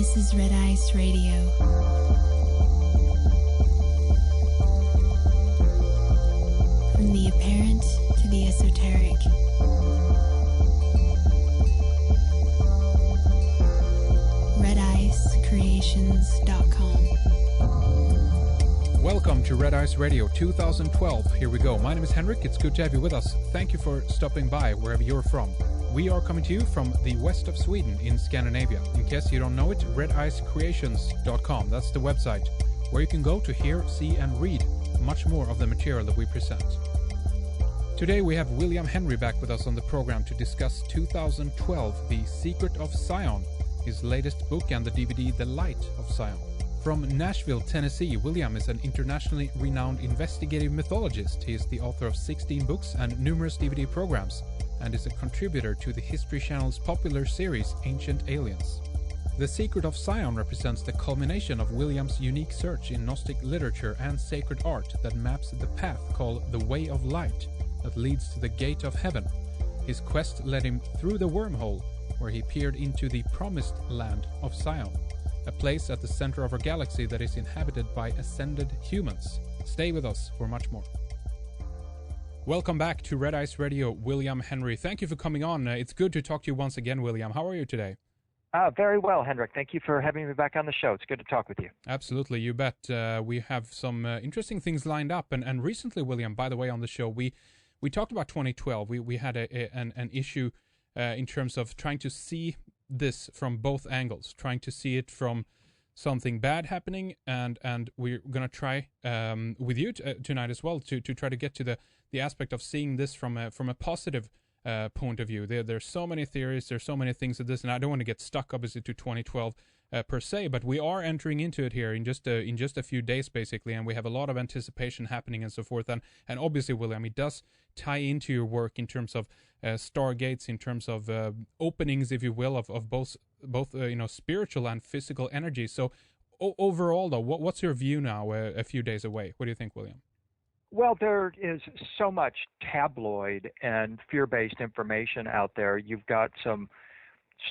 This is Red Ice Radio. From the apparent to the esoteric. RedIceCreations.com. Welcome to Red Ice Radio 2012. Here we go. My name is Henrik. It's good to have you with us. Thank you for stopping by wherever you're from. We are coming to you from the west of Sweden in Scandinavia. In case you don't know it, RedIceCreations.com. That's the website where you can go to hear, see and read much more of the material that we present. Today we have William Henry back with us on the program to discuss 2012, The Secret of Sion, his latest book, and the DVD The Light of Sion. From Nashville, Tennessee, William is an internationally renowned investigative mythologist. He is the author of 16 books and numerous DVD programs, and is a contributor to the History Channel's popular series Ancient Aliens. The Secret of Sion represents the culmination of William's unique search in Gnostic literature and sacred art that maps the path called the Way of Light that leads to the Gate of Heaven. His quest led him through the wormhole, where he peered into the promised land of Sion, a place at the center of our galaxy that is inhabited by ascended humans. Stay with us for much more. Welcome back to Red Ice Radio, William Henry. Thank you for coming on. It's good to talk to you once again, William. How are you today? Very well, Henrik. Thank you for having me back on the show. It's good to talk with you. Absolutely, you bet. We have some interesting things lined up. And recently, William, by the way, on the show, we talked about 2012. We had an issue in terms of trying to see this from both angles, trying to see it from something bad happening, and we're going to try with you tonight as well to try to get to the aspect of seeing this from a positive point of view. There's so many theories, there's so many things of this, and I don't want to get stuck obviously to 2012 per se, but we are entering into it here in just a few days basically, and we have a lot of anticipation happening and so forth, and obviously, William, it does tie into your work in terms of stargates, in terms of openings, if you will, of both spiritual and physical energy. So overall, though, what's your view now a few days away? What do you think, William? Well, there is so much tabloid and fear-based information out there. You've got some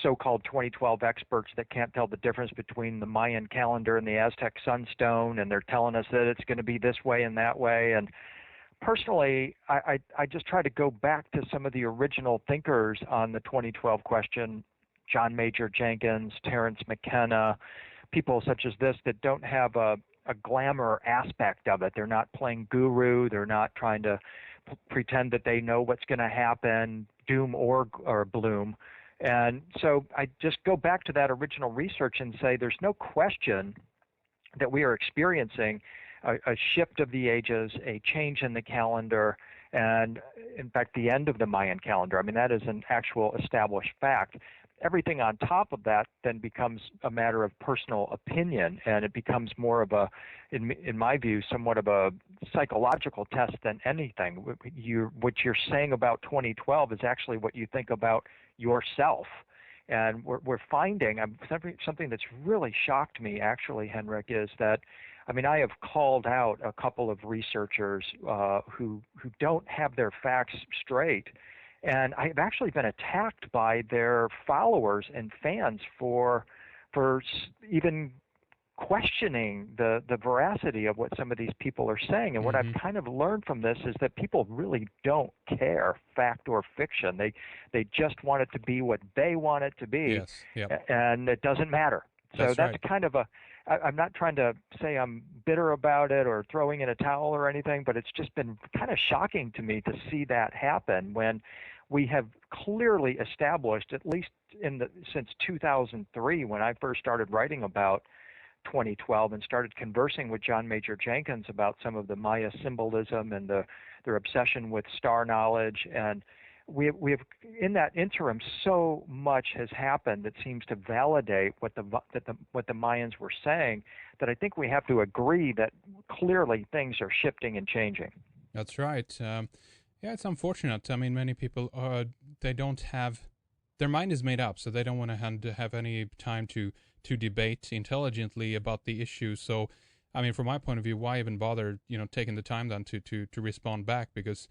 so-called 2012 experts that can't tell the difference between the Mayan Calendar and the Aztec Sunstone, and they're telling us that it's going to be this way and that way. And personally, I just try to go back to some of the original thinkers on the 2012 question, John Major Jenkins, Terence McKenna, people such as this that don't have a glamour aspect of it. They're not playing guru. They're not trying to pretend that they know what's going to happen, doom or bloom. And so I just go back to that original research and say there's no question that we are experiencing a shift of the ages, a change in the calendar, and in fact the end of the Mayan calendar. I mean, that is an actual established fact. Everything on top of that then becomes a matter of personal opinion, and it becomes more of in my view, somewhat of a psychological test than anything. What you're saying about 2012 is actually what you think about yourself. And we're finding, something that's really shocked me actually, Henrik, is that, I mean, I have called out a couple of researchers who don't have their facts straight. And I've actually been attacked by their followers and fans for even questioning the veracity of what some of these people are saying. And what I've kind of learned from this is that people really don't care, fact or fiction. They just want it to be what they want it to be, yes. Yep. And it doesn't matter. So that's right. Kind of I'm not trying to say I'm bitter about it or throwing in a towel or anything, but it's just been kind of shocking to me to see that happen when we have clearly established, at least since 2003, when I first started writing about 2012 and started conversing with John Major Jenkins about some of the Maya symbolism and their obsession with star knowledge. And we have in that interim, so much has happened that seems to validate what the Mayans were saying, that I think we have to agree that clearly things are shifting and changing. That's right. Yeah, it's unfortunate. I mean, many people they don't have, their mind is made up, so they don't want to have any time to debate intelligently about the issue. So, I mean, from my point of view, why even bother, taking the time then to respond back? Because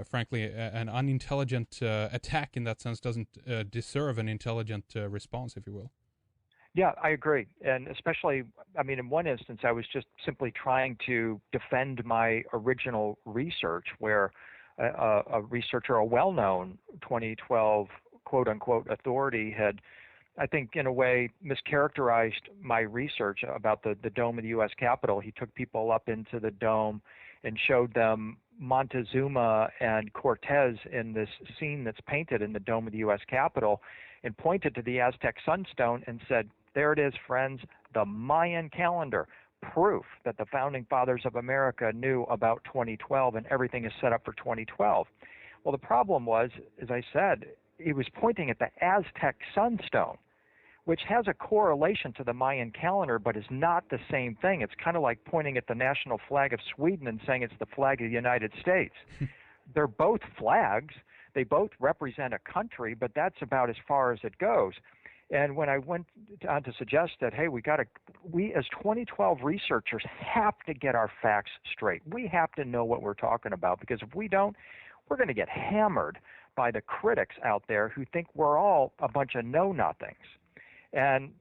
frankly, an unintelligent attack in that sense doesn't deserve an intelligent response, if you will. Yeah, I agree. And especially, I mean, in one instance, I was just simply trying to defend my original research where a researcher, a well-known 2012 quote-unquote authority had, I think, in a way, mischaracterized my research about the dome of the U.S. Capitol. He took people up into the dome and showed them Montezuma and Cortez in this scene that's painted in the dome of the U.S. Capitol, and pointed to the Aztec Sunstone and said, there it is, friends, the Mayan calendar, proof that the founding fathers of America knew about 2012 and everything is set up for 2012. Well, the problem was, as I said, he was pointing at the Aztec Sunstone, which has a correlation to the Mayan calendar, but is not the same thing. It's kind of like pointing at the national flag of Sweden and saying it's the flag of the United States. They're both flags. They both represent a country, but that's about as far as it goes. And when I went on to suggest that, hey, we as 2012 researchers have to get our facts straight. We have to know what we're talking about, because if we don't, we're going to get hammered by the critics out there who think we're all a bunch of know-nothings. And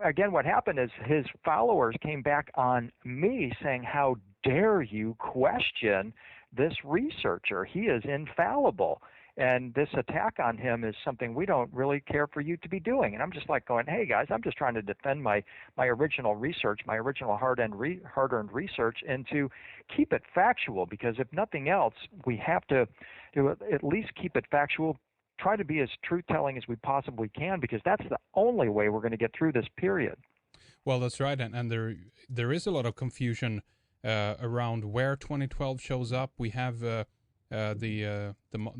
again, what happened is his followers came back on me saying, how dare you question this researcher? He is infallible. And this attack on him is something we don't really care for you to be doing. And I'm just like going, hey, guys, I'm just trying to defend my original research, my original hard-earned research, and to keep it factual, because if nothing else, we have to at least keep it factual, try to be as truth-telling as we possibly can, because that's the only way we're going to get through this period. Well, that's right. And there is a lot of confusion around where 2012 shows up. We have the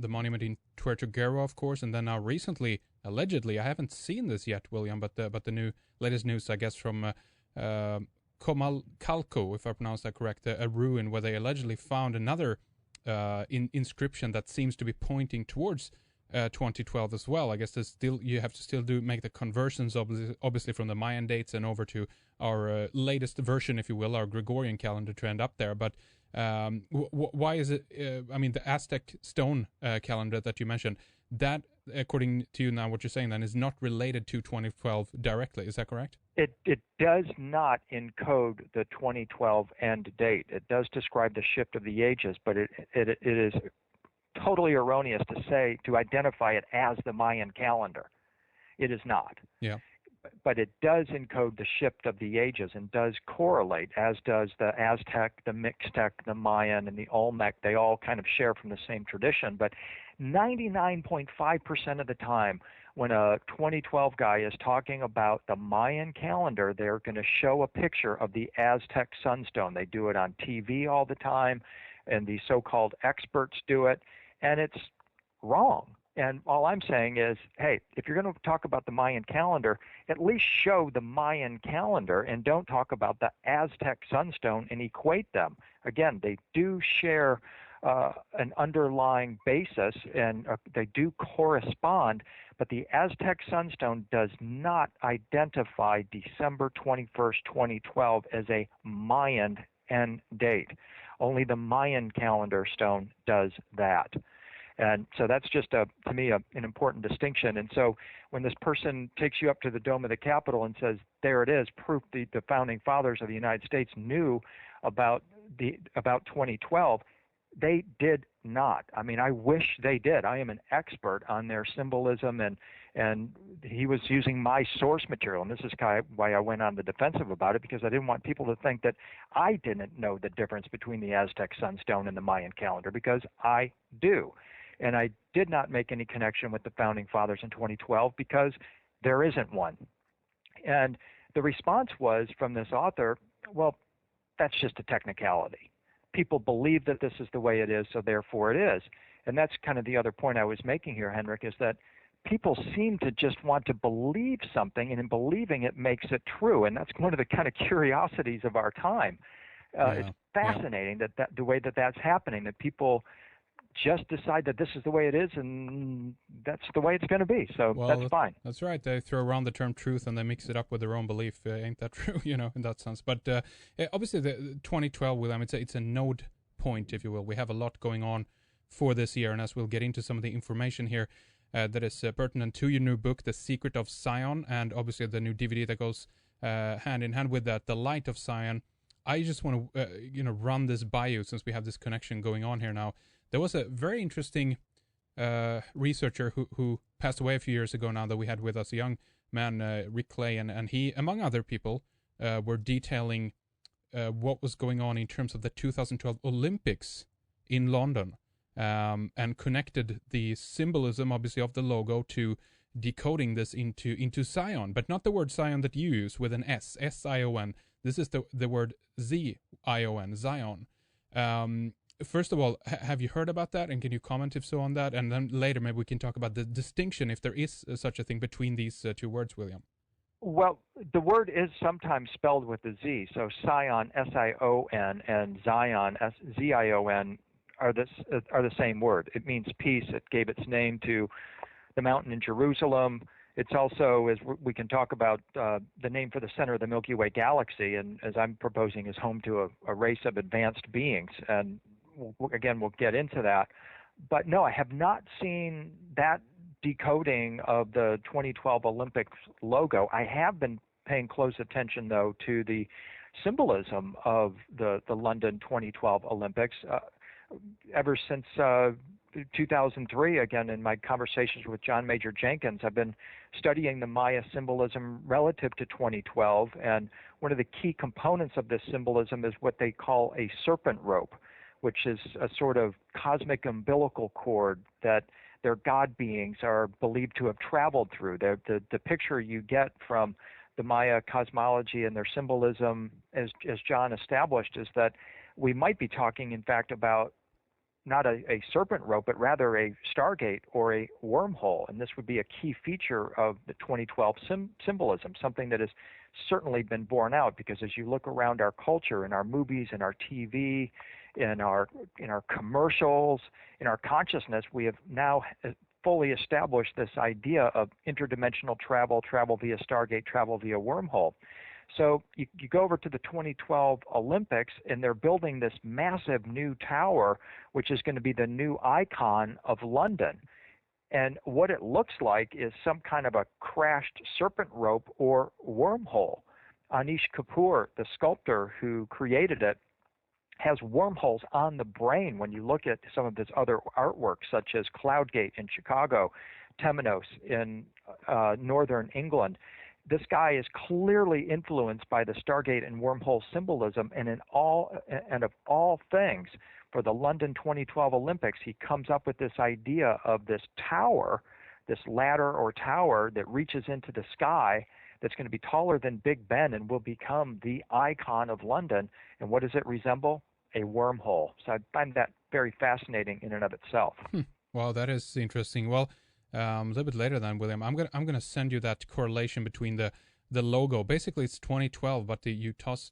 monument in Tuertoguero, of course, and then now recently, allegedly, I haven't seen this yet, William, but the latest news, I guess, from Comalcalco, if I pronounce that correct, a ruin where they allegedly found another inscription that seems to be pointing towards 2012 as well. I guess you have to still make the conversions, obviously, from the Mayan dates and over to our latest version, if you will, our Gregorian calendar, to end up there. But why is it? The Aztec stone calendar that you mentioned, that, according to you now, what you're saying then, is not related to 2012 directly. Is that correct? It does not encode the 2012 end date. It does describe the shift of the ages, but it is totally erroneous to identify it as the Mayan calendar. It is not. Yeah. But it does encode the shift of the ages and does correlate, as does the Aztec, the Mixtec, the Mayan, and the Olmec. They all kind of share from the same tradition. But 99.5% of the time, when a 2012 guy is talking about the Mayan calendar, they're going to show a picture of the Aztec Sunstone. They do it on TV all the time, and the so-called experts do it, and it's wrong. And all I'm saying is, hey, if you're going to talk about the Mayan calendar, at least show the Mayan calendar and don't talk about the Aztec Sunstone and equate them. Again, they do share an underlying basis, and they do correspond, but the Aztec Sunstone does not identify December 21st, 2012 as a Mayan end date. Only the Mayan calendar stone does that. And so that's just, to me, an important distinction. And so when this person takes you up to the Dome of the Capitol and says, there it is, proof the founding fathers of the United States knew about 2012, they did not. I mean, I wish they did. I am an expert on their symbolism, and he was using my source material. And this is kind of why I went on the defensive about it, because I didn't want people to think that I didn't know the difference between the Aztec Sunstone and the Mayan calendar, because I do. And I did not make any connection with the founding fathers in 2012 because there isn't one. And the response was from this author, well, that's just a technicality. People believe that this is the way it is, so therefore it is. And that's kind of the other point I was making here, Henrik, is that people seem to just want to believe something, and in believing it makes it true. And that's one of the kind of curiosities of our time. It's fascinating that the way that's happening, that people just decide that this is the way it is, and that's the way it's going to be. So that's fine. That's right. They throw around the term truth and they mix it up with their own belief. Ain't that true? In that sense. But obviously, the 2012, William, it's a node point, if you will. We have a lot going on for this year, and as we'll get into some of the information here, that is pertinent to your new book, The Secret of Sion, and obviously the new DVD that goes hand in hand with that, The Light of Sion. I just want to run this by you since we have this connection going on here now. There was a very interesting researcher who passed away a few years ago now that we had with us, a young man, Rick Clay, and he, among other people, were detailing what was going on in terms of the 2012 Olympics in London, and connected the symbolism, obviously, of the logo to decoding this into Sion, but not the word Sion that you use with an S, S-I-O-N. This is the word Z-I-O-N, Zion. First of all, have you heard about that, and can you comment if so on that? And then later maybe we can talk about the distinction, if there is such a thing, between these two words, William. Well, the word is sometimes spelled with a Z, so Sion, S-I-O-N, and Zion, Z-I-O-N, are the same word. It means peace. It gave its name to the mountain in Jerusalem. It's also, as we can talk about, the name for the center of the Milky Way galaxy, and as I'm proposing, is home to a race of advanced beings. And again, we'll get into that. But no, I have not seen that decoding of the 2012 Olympics logo. I have been paying close attention, though, to the symbolism of the London 2012 Olympics. Ever since 2003, again, in my conversations with John Major Jenkins, I've been studying the Maya symbolism relative to 2012, and one of the key components of this symbolism is what they call a serpent rope, which is a sort of cosmic umbilical cord that their god beings are believed to have traveled through. The picture you get from the Maya cosmology and their symbolism, as John established, is that we might be talking, in fact, about not a serpent rope, but rather a stargate or a wormhole. And this would be a key feature of the 2012 symbolism, something that has certainly been borne out, because as you look around our culture, in our movies, in our TV, in our commercials, in our consciousness, we have now fully established this idea of interdimensional travel, travel via stargate, travel via wormhole. So you go over to the 2012 Olympics, and they're building this massive new tower, which is going to be the new icon of London. And what it looks like is some kind of a crashed serpent rope or wormhole. Anish Kapoor, the sculptor who created it, has wormholes on the brain when you look at some of his other artwork, such as Cloudgate in Chicago, Temenos in northern England. This guy is clearly influenced by the Stargate and wormhole symbolism, and of all things, for the London 2012 Olympics, he comes up with this idea of this tower, this ladder or tower that reaches into the sky, that's going to be taller than Big Ben and will become the icon of London. And what does it resemble? A wormhole. So I find that very fascinating in and of itself. Wow, that is interesting. Well, a little bit later then, William, I'm gonna send you that correlation between the logo. Basically, it's 2012, but you toss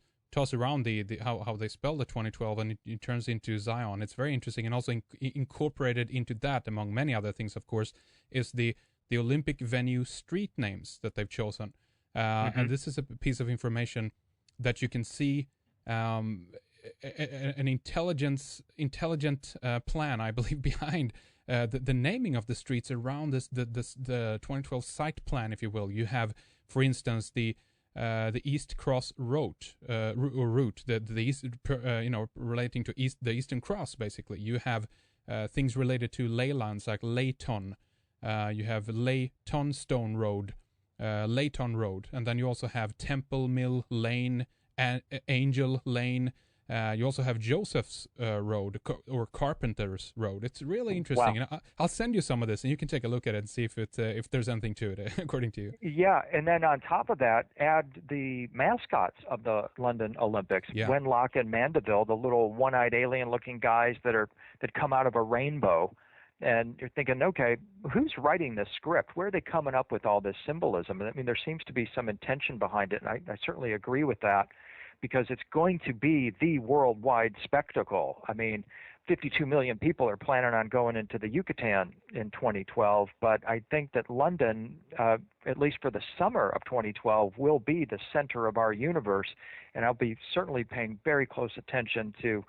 around the how they spell the 2012, and it turns into Zion. It's very interesting, and also incorporated into that, among many other things, of course, is the Olympic venue street names that they've chosen. And this is a piece of information that you can see an intelligent plan, I believe, behind the naming of the streets around the 2012 site plan, if you will. You have, for instance, the East Cross route, the East, relating to the Eastern Cross, basically. You have things related to ley lines like Layton. You have Leytonstone Road, Layton Road, and then you also have Temple Mill Lane, Angel Lane. You also have Joseph's Road or Carpenter's Road. It's really interesting. Wow. And I'll send you some of this, and you can take a look at it and see if there's anything to it, according to you. Yeah, and then on top of that, add the mascots of the London Olympics, Wenlock and Mandeville, the little one-eyed alien-looking guys that come out of a rainbow. And you're thinking, okay, who's writing this script? Where are they coming up with all this symbolism? I mean, there seems to be some intention behind it, and I certainly agree with that, because it's going to be the worldwide spectacle. I mean, 52 million people are planning on going into the Yucatan in 2012, but I think that London, at least for the summer of 2012, will be the center of our universe, and I'll be certainly paying very close attention to